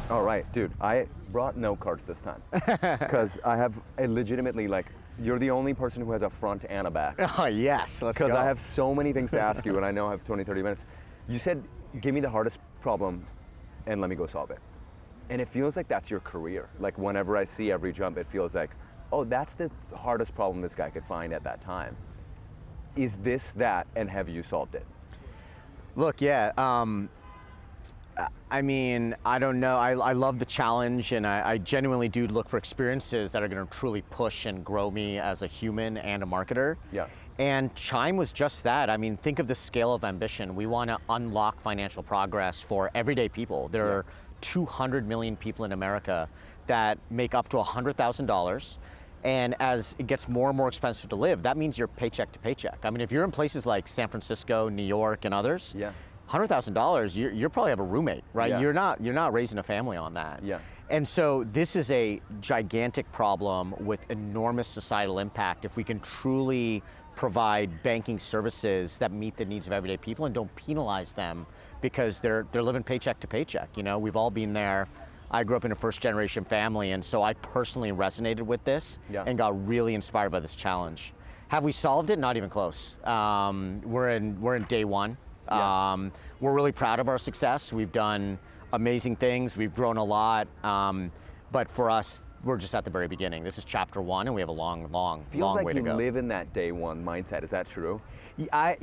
All right, dude, I brought no cards this time because I have a legitimately, like, you're the only person who has a front and a back. Oh, yes, let's go. Because I have so many things to ask you and I know I have 20, 30 minutes. You said, give me the hardest problem and let me go solve it. And it feels like that's your career. Like whenever I see every jump, it feels like, oh, that's the hardest problem this guy could find at that time. Is this that, and have you solved it? Look, yeah, I mean, I don't know. I love the challenge, and I genuinely do look for experiences that are going to truly push and grow me as a human and a marketer. Yeah. And Chime was just that. I mean, think of the scale of ambition. We want to unlock financial progress for everyday people. There are 200 million people in America that make up to $100,000. And as it gets more and more expensive to live, that means you're paycheck to paycheck. I mean, if you're in places like San Francisco, New York, and others, $100,000, you probably have a roommate, right? Yeah. You're not raising a family on that. Yeah. And so this is a gigantic problem with enormous societal impact if we can truly provide banking services that meet the needs of everyday people and don't penalize them because they're living paycheck to paycheck. You know, we've all been there. I grew up in a first generation family, and so I personally resonated with this and got really inspired by this challenge. Have we solved it? Not even close. We're in day one. We're really proud of our success. We've done amazing things. We've grown a lot. But for us, we're just at the very beginning. This is chapter one, and we have a long way to go. Feels like you live in that day one mindset. Is that true? I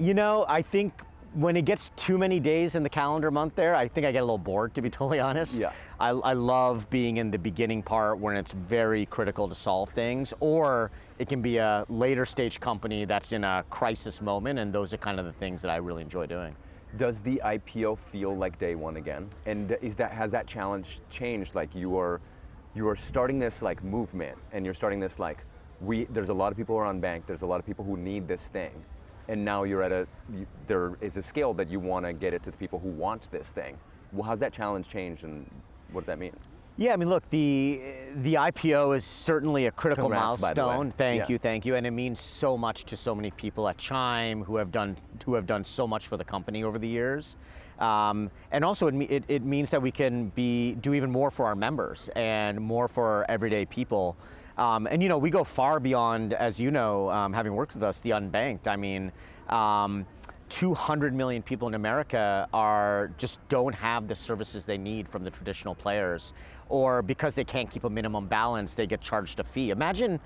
think when it gets too many days in the calendar month there, I think I get a little bored, to be totally honest. Yeah. I love being in the beginning part when it's very critical to solve things, or it can be a later stage company that's in a crisis moment, and those are kind of the things that I really enjoy doing. Does the IPO feel like day one again? And has that challenge changed? Like you are starting this like movement, and you're starting this like, there's a lot of people who are unbanked, there's a lot of people who need this thing. And now you're there is a scale that you want to get it to the people who want this thing. Well, how's that challenge changed, and what does that mean? Yeah, I mean, look, the IPO is certainly a critical Congrats, milestone. By the way. Thank you, and it means so much to so many people at Chime who have done so much for the company over the years, and also it means that we can do even more for our members and more for everyday people. And you know, we go far beyond, as you know, having worked with us, the unbanked. I mean, 200 million people in America just don't have the services they need from the traditional players, or because they can't keep a minimum balance, they get charged a fee. Imagine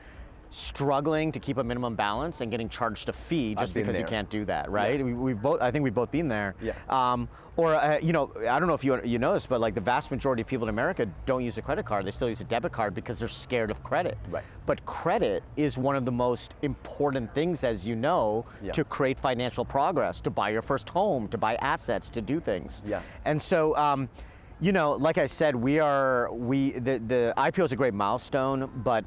struggling to keep a minimum balance and getting charged a fee just because you can't do that, right? Yeah. I think we've both been there. Yeah. You know, I don't know if you know this, but like the vast majority of people in America don't use a credit card. They still use a debit card because they're scared of credit. Right. But credit is one of the most important things, as you know, to create financial progress, to buy your first home, to buy assets, to do things. Yeah. And so, you know, like I said, the IPO is a great milestone, but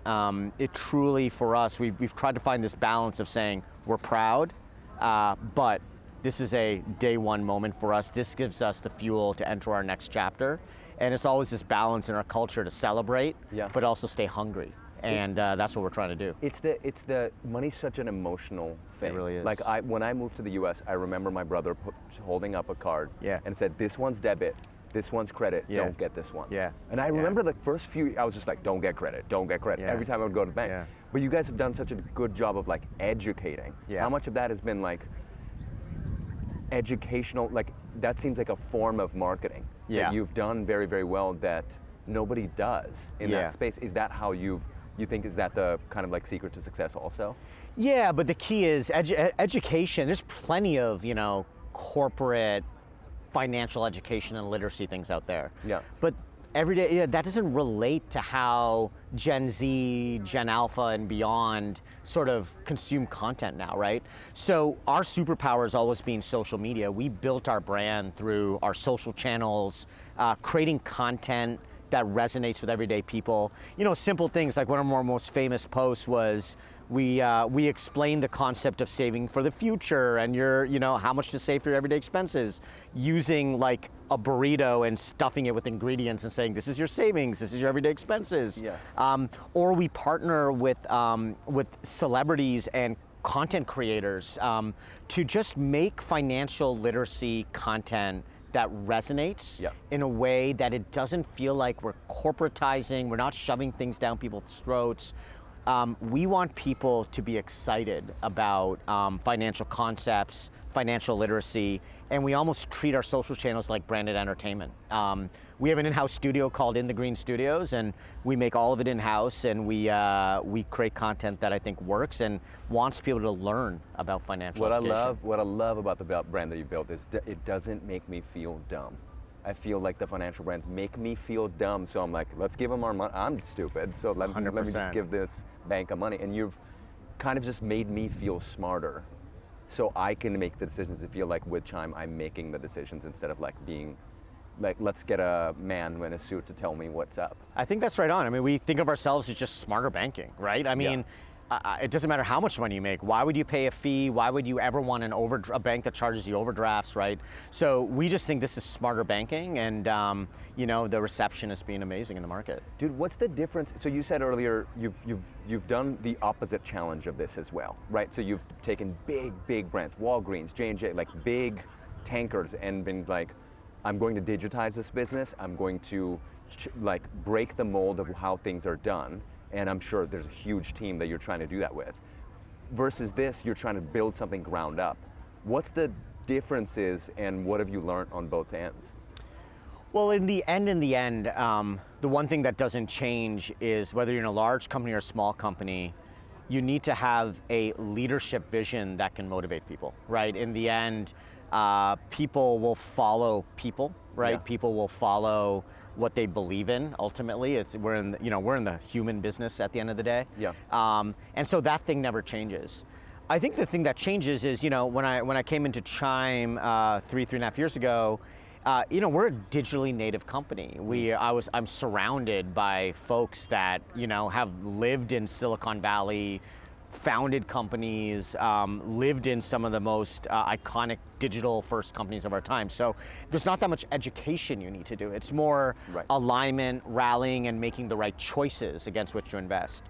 it truly, for us, we've tried to find this balance of saying we're proud, but this is a day one moment for us. This gives us the fuel to enter our next chapter, and it's always this balance in our culture to celebrate, but also stay hungry, and that's what we're trying to do. It's the money's such an emotional thing. It really is. Like when I moved to the U.S., I remember my brother holding up a card and said, "This one's debit. This one's credit, don't get this one." Yeah. And I remember the first few, I was just like, don't get credit, every time I would go to the bank. Yeah. But you guys have done such a good job of like educating. Yeah. How much of that has been like educational, like that seems like a form of marketing that you've done very, very well that nobody does in that space. Is that how you think, is that the kind of like secret to success also? Yeah, but the key is education. There's plenty of, you know, corporate financial education and literacy things out there. Yeah. But every day, that doesn't relate to how Gen Z, Gen Alpha, and beyond sort of consume content now, right? So our superpower has always been social media. We built our brand through our social channels, creating content that resonates with everyday people. You know, simple things like one of our most famous posts was we explained the concept of saving for the future and how much to save for your everyday expenses, using like a burrito and stuffing it with ingredients and saying, this is your savings, this is your everyday expenses. Yeah. Or we partner with celebrities and content creators to just make financial literacy content that resonates in a way that it doesn't feel like we're corporatizing, we're not shoving things down people's throats. We want people to be excited about financial concepts, financial literacy, and we almost treat our social channels like branded entertainment. We have an in-house studio called In the Green Studios, and we make all of it in-house, and we create content that I think works and wants people to learn about financial education. What I love about the brand that you built is it doesn't make me feel dumb. I feel like the financial brands make me feel dumb, so I'm like, let's give them our money. I'm stupid, so let me just give this bank of money. And you've kind of just made me feel smarter, so I can make the decisions and feel like with Chime, I'm making the decisions instead of like being, like, let's get a man in a suit to tell me what's up. I think that's right on. I mean, we think of ourselves as just smarter banking, right? I mean, it doesn't matter how much money you make. Why would you pay a fee? Why would you ever want a bank that charges you overdrafts, right? So we just think this is smarter banking, and you know, the reception has been amazing in the market. Dude, what's the difference? So you said earlier you've done the opposite challenge of this as well, right? So you've taken big brands, Walgreens, J&J, like big tankers, and been like, I'm going to digitize this business. I'm going to like break the mold of how things are done. And I'm sure there's a huge team that you're trying to do that with. Versus this, you're trying to build something ground up. What's the differences, and what have you learned on both ends? Well, in the end, the one thing that doesn't change is whether you're in a large company or a small company, you need to have a leadership vision that can motivate people, right? In the end, people will follow people, right? Yeah. People will follow what they believe in. Ultimately, we're in the human business at the end of the day. Yeah. And so that thing never changes. I think the thing that changes is, you know, when I came into Chime 3.5 years ago, you know, we're a digitally native company. I'm surrounded by folks that, you know, have lived in Silicon Valley, founded companies, lived in some of the most iconic digital first companies of our time. So there's not that much education you need to do. It's more alignment, rallying, and making the right choices against which to invest.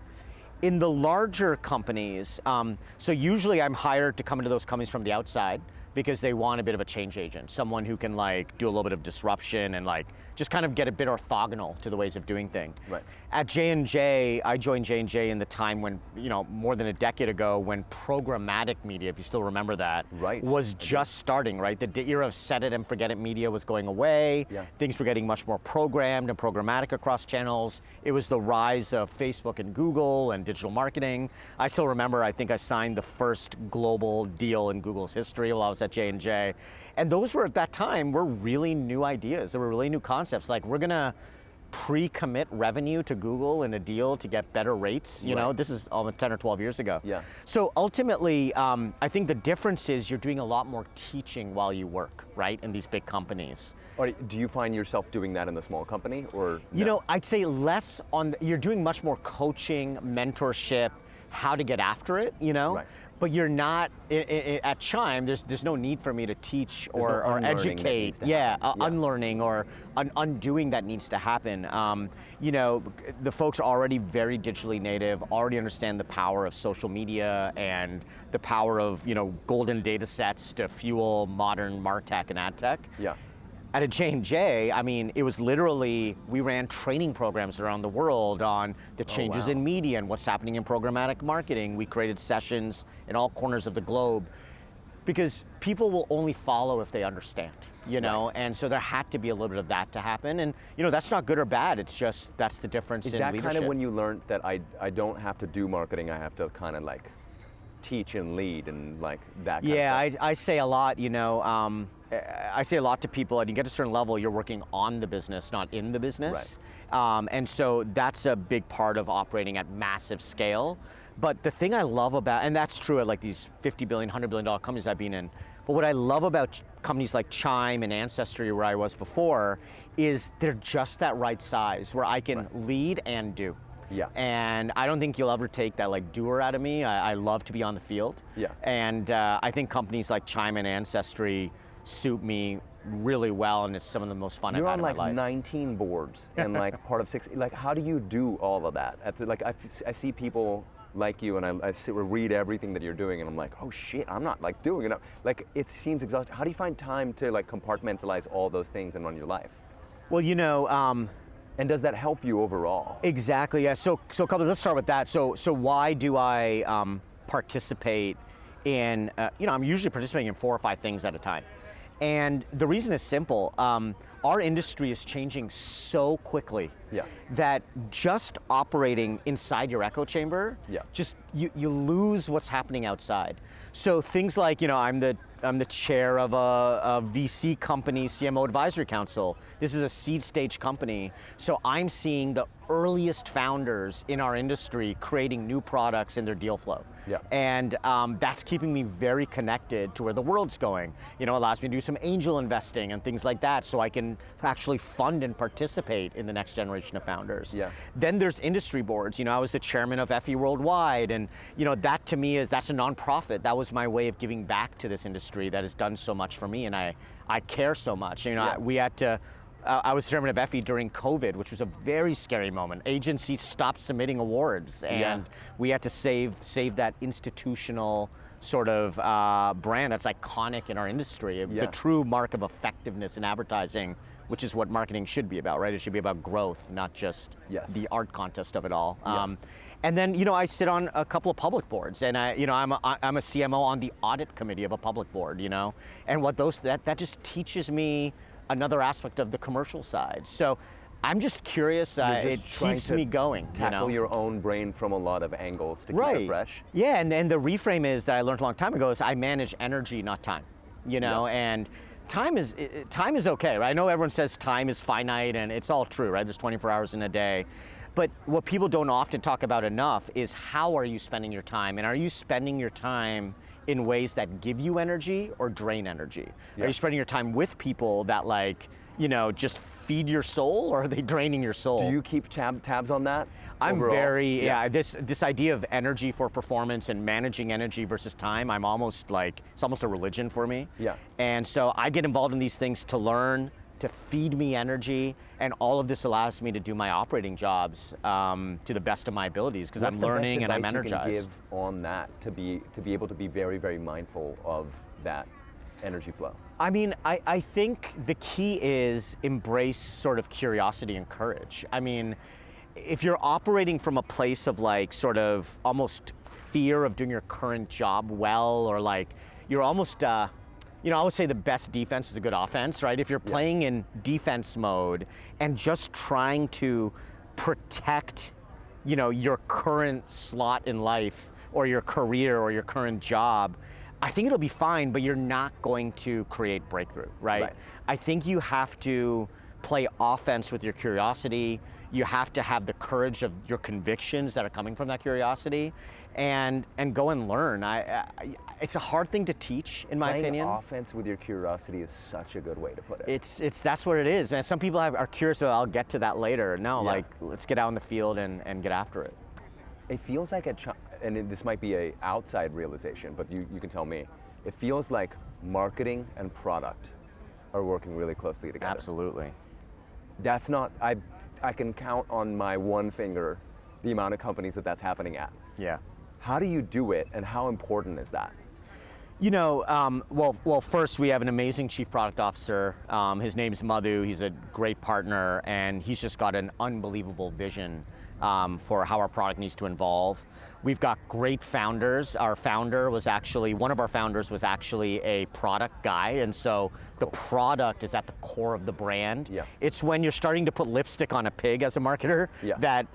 In the larger companies, so usually I'm hired to come into those companies from the outside because they want a bit of a change agent, someone who can like do a little bit of disruption and like just kind of get a bit orthogonal to the ways of doing things. Right. At J&J, I joined J&J in the time when, you know, more than a decade ago, when programmatic media, if you still remember that, was just starting, right? The era of set it and forget it media was going away. Yeah. Things were getting much more programmed and programmatic across channels. It was the rise of Facebook and Google and digital marketing. I still remember, I think I signed the first global deal in Google's history while I was at J&J. And those were, at that time, were really new ideas. They were really new concepts. Like, we're gonna pre-commit revenue to Google in a deal to get better rates. You know, this is almost 10 or 12 years ago. Yeah. So ultimately, I think the difference is you're doing a lot more teaching while you work, right, in these big companies. Or do you find yourself doing that in the small company, or You know, I'd say less on, you're doing much more coaching, mentorship, how to get after it, you know? Right. But you're not, at Chime, there's no need for me to teach or educate. Unlearning or undoing that needs to happen. You know, the folks are already very digitally native, already understand the power of social media and the power of, you know, golden data sets to fuel modern MarTech and ad tech. Yeah. At a J&J, I mean, it was literally, we ran training programs around the world on the changes in media and what's happening in programmatic marketing. We created sessions in all corners of the globe because people will only follow if they understand, you know? And so there had to be a little bit of that to happen. And, you know, that's not good or bad. It's just, that's the difference in leadership. Is that kind of when you learned that I don't have to do marketing, I have to kind of like teach and lead and like that kind of stuff? I say a lot, you know, I say a lot to people, and you get to a certain level, you're working on the business, not in the business. Right. And so that's a big part of operating at massive scale. But the thing I love about, and that's true at like these $50 billion, $100 billion companies I've been in, but what I love about companies like Chime and Ancestry, where I was before, is they're just that right size, where I can lead and do. Yeah. And I don't think you'll ever take that like doer out of me. I love to be on the field. Yeah. And I think companies like Chime and Ancestry suit me really well, and it's some of the most fun I've had in my life. You're on like 19 boards and like part of 6. Like, how do you do all of that? Like, I see people like you, and I read everything that you're doing, and I'm like, oh shit, I'm not like doing enough. Like, it seems exhausting. How do you find time to like compartmentalize all those things and run your life? Well, And does that help you overall? exactly. Yeah. So a couple. Let's start with that. So why do I participate in? I'm usually participating in 4 or 5 things at a time, and the reason is simple. Our industry is changing so quickly Yeah. that just operating inside your echo chamber, Yeah. just you lose what's happening outside. So things like, I'm the chair of a VC company CMO advisory council. This is a seed stage company. So I'm seeing the earliest founders in our industry creating new products in their deal flow. Yeah. And that's keeping me very connected to where the world's going. Allows me to do some angel investing and things like that, so I can actually fund and participate in the next generation of founders. Yeah. Then there's industry boards. I was the chairman of FE Worldwide, and that to me that's a nonprofit. That was my way of giving back to this industry that has done so much for me, and I care so much. Yeah. We had to. I was chairman of FE during COVID, which was a very scary moment. Agencies stopped submitting awards, and we had to save that institutional sort of brand that's iconic in our industry. Yeah. The true mark of effectiveness in advertising, which is what marketing should be about, right? It should be about growth, not just the art contest of it all. Yeah. And then, I sit on a couple of public boards, and I'm a CMO on the audit committee of a public board, and what that just teaches me another aspect of the commercial side. So I'm just curious, it keeps me going. Tackle your own brain from a lot of angles to keep it fresh. Yeah, and the reframe is that I learned a long time ago is I manage energy, not time. And time is okay, right? I know everyone says time is finite, and it's all true, right? There's 24 hours in a day. But what people don't often talk about enough is how are you spending your time? And are you spending your time in ways that give you energy or drain energy? Yeah. Are you spending your time with people that just feed your soul, or are they draining your soul? Do you keep tabs on that? I'm overall? This idea of energy for performance and managing energy versus time, it's almost a religion for me. Yeah. And so I get involved in these things to learn, to feed me energy, and all of this allows me to do my operating jobs to the best of my abilities, because I'm learning and I'm energized. What's the best advice you can give on that to be able to be very, very mindful of that energy flow? I mean, I think the key is embrace sort of curiosity and courage. I mean, if you're operating from a place of sort of almost fear of doing your current job well, or you're almost I would say the best defense is a good offense, right? If you're playing in defense mode and just trying to protect, your current slot in life or your career or your current job, I think it'll be fine, but you're not going to create breakthrough, right? I think you have to play offense with your curiosity. You have to have the courage of your convictions that are coming from that curiosity, and go and learn. It's a hard thing to teach, in my opinion. Playing offense with your curiosity is such a good way to put it. That's what it is, man. Some people are curious, I'll get to that later. No, let's get out in the field and get after it. It feels like this might be a outside realization, but you can tell me. It feels like marketing and product are working really closely together. Absolutely. That's not, I can count on my one finger the amount of companies that's happening at. Yeah. How do you do it, and how important is that? Well, first we have an amazing chief product officer. His name's Madhu. He's a great partner, and he's just got an unbelievable vision for how our product needs to evolve. We've got great founders. One of our founders was actually a product guy, and so the product is at the core of the brand. Yeah. It's when you're starting to put lipstick on a pig as a marketer that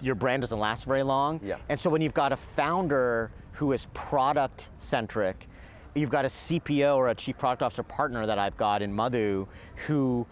your brand doesn't last very long. Yeah. And so when you've got a founder who is product centric, you've got a CPO or a chief product officer partner that I've got in Madhu who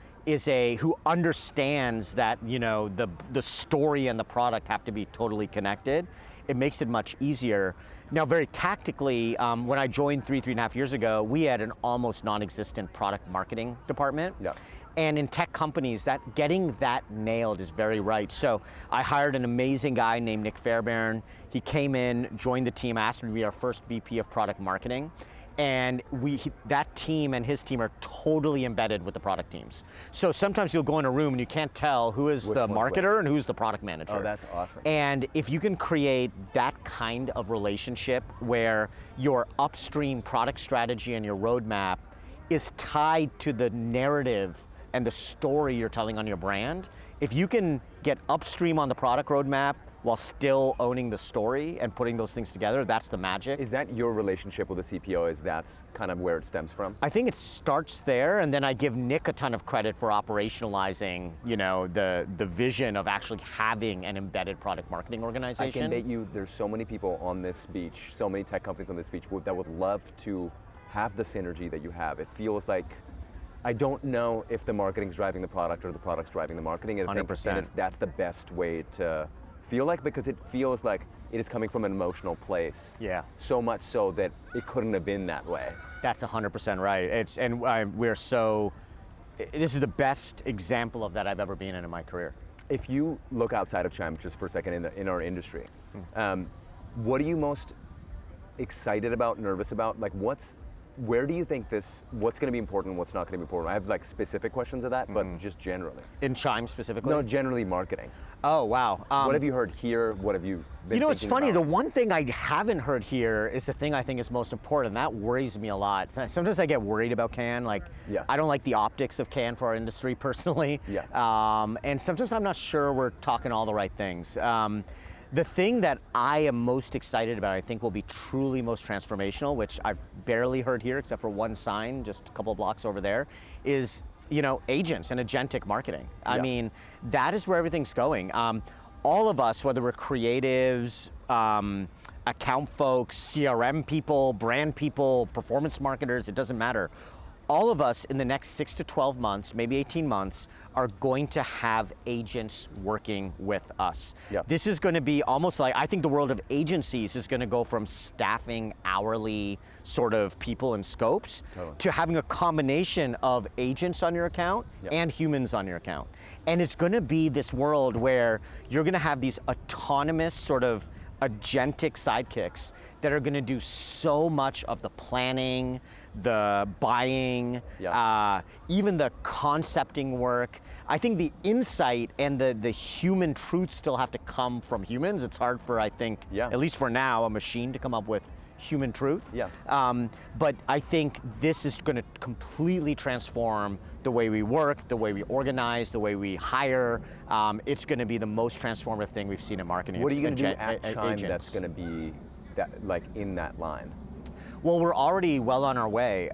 understands that the story and the product have to be totally connected. It makes it much easier. Now, very tactically, when I joined 3.5 years ago, we had an almost non-existent product marketing department. Yeah. And in tech companies, getting that nailed is very right. So I hired an amazing guy named Nick Fairbairn. He came in, joined the team, asked me to be our first VP of product marketing. and that team and his team are totally embedded with the product teams. So sometimes you'll go in a room and you can't tell who is the marketer and who's the product manager. Oh, that's awesome. And if you can create that kind of relationship where your upstream product strategy and your roadmap is tied to the narrative and the story you're telling on your brand, if you can get upstream on the product roadmap while still owning the story and putting those things together, that's the magic. Is that your relationship with the CPO? Is that's kind of where it stems from? I think it starts there, and then I give Nick a ton of credit for operationalizing, the vision of actually having an embedded product marketing organization. I can bet you there's so many people on this beach, so many tech companies on this beach that would love to have the synergy that you have. It feels like, I don't know if the marketing's driving the product or the product's driving the marketing. 100%. That's the best way to feel like, because it feels like it is coming from an emotional place. Yeah. So much so that it couldn't have been that way. That's 100% right. This is the best example of that I've ever been in my career. If you look outside of Chime just for a second in our industry, what are you most excited about, nervous about? Like where do you think what's going to be important and what's not going to be important? I have like specific questions of that, but just generally. In Chime specifically? No, generally marketing. Oh, wow. What have you heard here? What have you been it's funny, about? the one thing I haven't heard here is the thing I think is most important, and that worries me a lot. Sometimes I get worried about Cannes, I don't like the optics of Cannes for our industry personally. Yeah. And sometimes I'm not sure we're talking all the right things. The thing that I am most excited about, I think will be truly most transformational, which I've barely heard here except for one sign just a couple of blocks over there, is agents and agentic marketing. Yeah. I mean, that is where everything's going. All of us, whether we're creatives, account folks, CRM people, brand people, performance marketers, it doesn't matter. All of us in the next 6 to 12 months, maybe 18 months, are going to have agents working with us. Yep. This is going to be almost like, I think the world of agencies is going to go from staffing hourly sort of people and scopes to having a combination of agents on your account and humans on your account. And it's going to be this world where you're going to have these autonomous sort of agentic sidekicks that are going to do so much of the planning, the buying, even the concepting work. I think the insight and the human truth still have to come from humans. It's hard for, I think, at least for now, a machine to come up with human truth. Yeah. But I think this is going to completely transform the way we work, the way we organize, the way we hire. It's going to be the most transformative thing we've seen in marketing. What are you going to do at Chime that's going to be in that line? Well, we're already well on our way.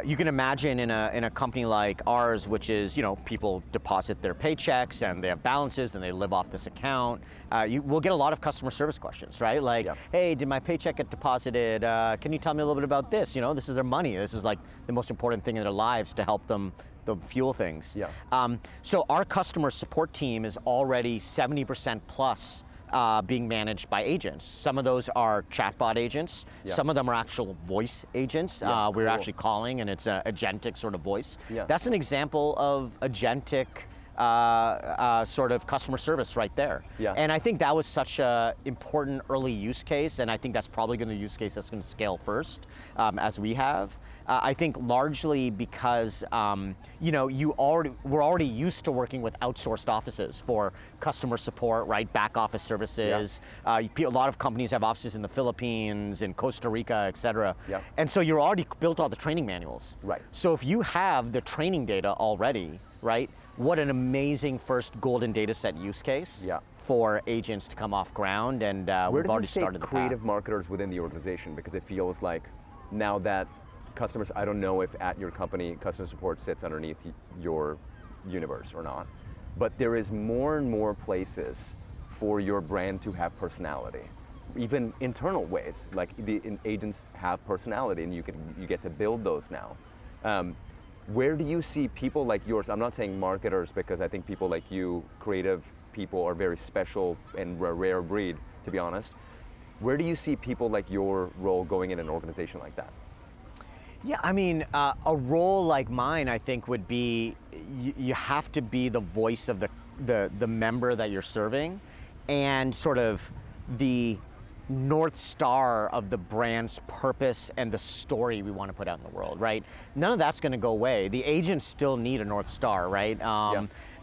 You can imagine in a company like ours, which is, people deposit their paychecks and they have balances and they live off this account. We'll get a lot of customer service questions, right? Hey, did my paycheck get deposited? Can you tell me a little bit about this? This is their money. This is like the most important thing in their lives to help them fuel things. So our customer support team is already 70% plus being managed by agents. Some of those are chatbot agents. Some of them are actual voice agents. We're actually calling and it's an agentic sort of voice. That's an example of agentic sort of customer service right there. And I think that was such an important early use case, and I think that's probably going to be the use case that's going to scale first, as we have. I think largely because we're already used to working with outsourced offices for customer support, right? Back office services. A lot of companies have offices in the Philippines, in Costa Rica, et cetera. And so you're already built all the training manuals. Right. So if you have the training data already, right? What an amazing first golden data set use case for agents to come off ground, and we've already started the path. Creative marketers within the organization, because it feels like now that customers, I don't know if at your company customer support sits underneath your universe or not, but there is more and more places for your brand to have personality, even internal ways. Like the agents have personality, and you get to build those now. Where do you see people like yours? I'm not saying marketers, because I think people like you, creative people, are very special and a rare breed, to be honest. Where do you see people like your role going in an organization like that? Yeah, I mean, a role like mine, I think, would be you have to be the voice of the member that you're serving, and sort of the North Star of the brand's purpose and the story we want to put out in the world, right? None of that's going to go away. The agents still need a North Star, right?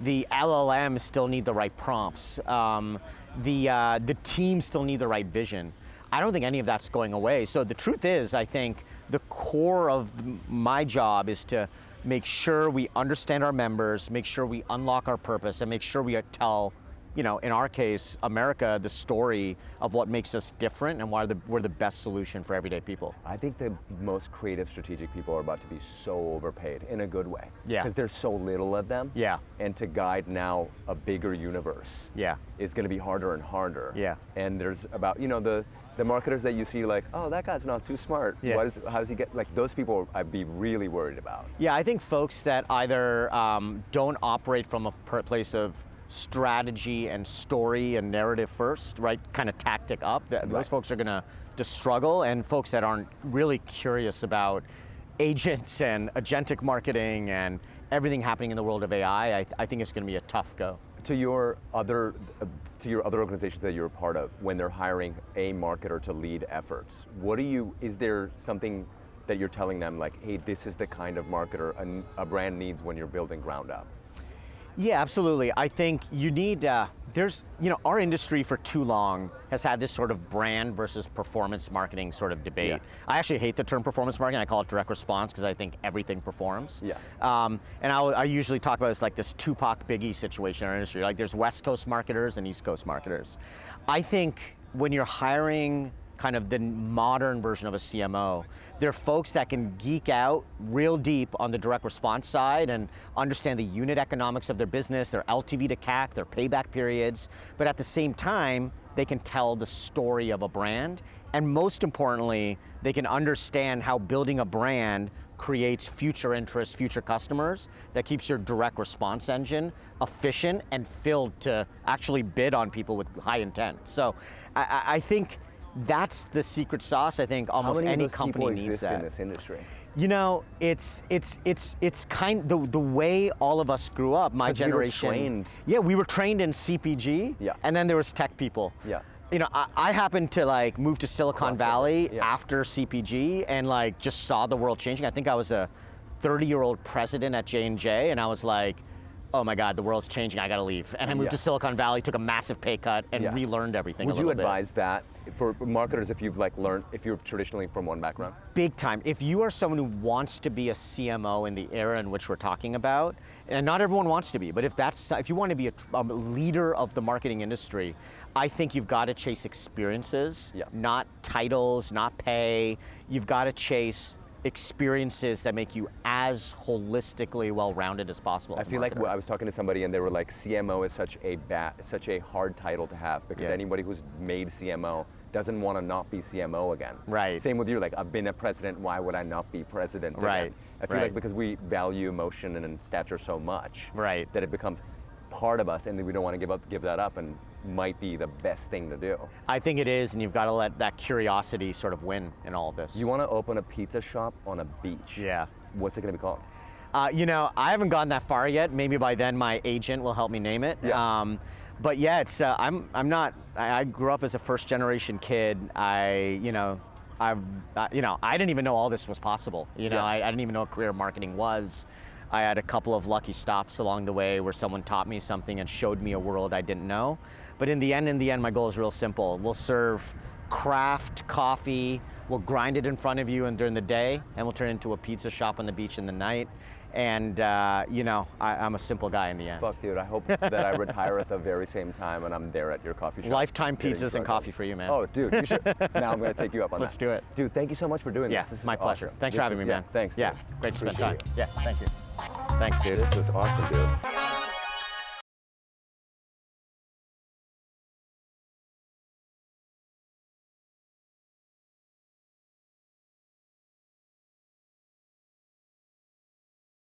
The LLMs still need the right prompts. The team still need the right vision. I don't think any of that's going away. So the truth is, I think the core of my job is to make sure we understand our members, make sure we unlock our purpose, and make sure we tell, in our case, America, the story of what makes us different and why we're the best solution for everyday people. I think the most creative strategic people are about to be so overpaid in a good way. Yeah. Because there's so little of them. Yeah. And to guide now a bigger universe. Yeah. Is going to be harder and harder. Yeah. And there's about, the marketers that you see like, oh, that guy's not too smart. Yeah. How does he get, like those people I'd be really worried about. Yeah, I think folks that either don't operate from a place of strategy and story and narrative first, right, kind of tactic up, those folks are gonna just struggle, and folks that aren't really curious about agents and agentic marketing and everything happening in the world of AI, I think it's gonna be a tough go. To your other organizations that you're a part of, when they're hiring a marketer to lead efforts, is there something that you're telling them like, hey, this is the kind of marketer a brand needs when you're building ground up? Yeah, absolutely. I think you need, our industry for too long has had this sort of brand versus performance marketing sort of debate. Yeah. I actually hate the term performance marketing. I call it direct response because I think everything performs. Yeah. And I usually talk about this like this Tupac Biggie situation in our industry. Like there's West Coast marketers and East Coast marketers. I think when you're hiring kind of the modern version of a CMO, they're folks that can geek out real deep on the direct response side and understand the unit economics of their business, their LTV to CAC, their payback periods, but at the same time, they can tell the story of a brand, and most importantly, they can understand how building a brand creates future interest, future customers, that keeps your direct response engine efficient and filled to actually bid on people with high intent. So I think that's the secret sauce. I think almost any company needs that. How many of those people exist in this industry? It's kind of the way all of us grew up. My generation. We were trained. Yeah, we were trained in CPG. Yeah. And then there was tech people. Yeah. I happened to like move to Silicon Valley after CPG and like just saw the world changing. I think I was a 30-year-old president at J&J, and I was like, oh my God, the world's changing, I gotta leave. And I moved to Silicon Valley, took a massive pay cut, and relearned everything Would you advise that for marketers if you've if you're traditionally from one background? Big time. If you are someone who wants to be a CMO in the era in which we're talking about, and not everyone wants to be, but if you want to be a leader of the marketing industry, I think you've got to chase experiences, not titles, not pay. You've got to chase experiences that make you as holistically well-rounded as possible. I feel like I was talking to somebody and they were like, CMO is such a hard title to have because anybody who's made CMO doesn't want to not be CMO again. Right. Same with you, like I've been a president, why would I not be president again? Right. I feel like because we value emotion and stature so much, that it becomes part of us and we don't want to give that up, and might be the best thing to do. I think it is, and you've got to let that curiosity sort of win in all of this. You want to open a pizza shop on a beach. Yeah. What's it going to be called? I haven't gone that far yet. Maybe by then my agent will help me name it. Yeah. But yeah, it's I grew up as a first generation kid. I didn't even know all this was possible. I didn't even know what career marketing was. I had a couple of lucky stops along the way where someone taught me something and showed me a world I didn't know. But in the end, my goal is real simple. We'll serve craft coffee, we'll grind it in front of you and during the day, and we'll turn it into a pizza shop on the beach in the night. And I'm a simple guy in the end. Fuck, dude, I hope that I retire at the very same time and I'm there at your coffee shop. Lifetime pizzas and coffee for you, man. Oh, dude, you should. Now I'm going to take you up on Let's that. do it. Dude, thank you so much for doing this. This is my pleasure. awesome. Thanks for having me, man. Thanks. Yeah, dude. great to spend Appreciate time. Yeah, thank you. Thanks, dude. This was awesome, dude.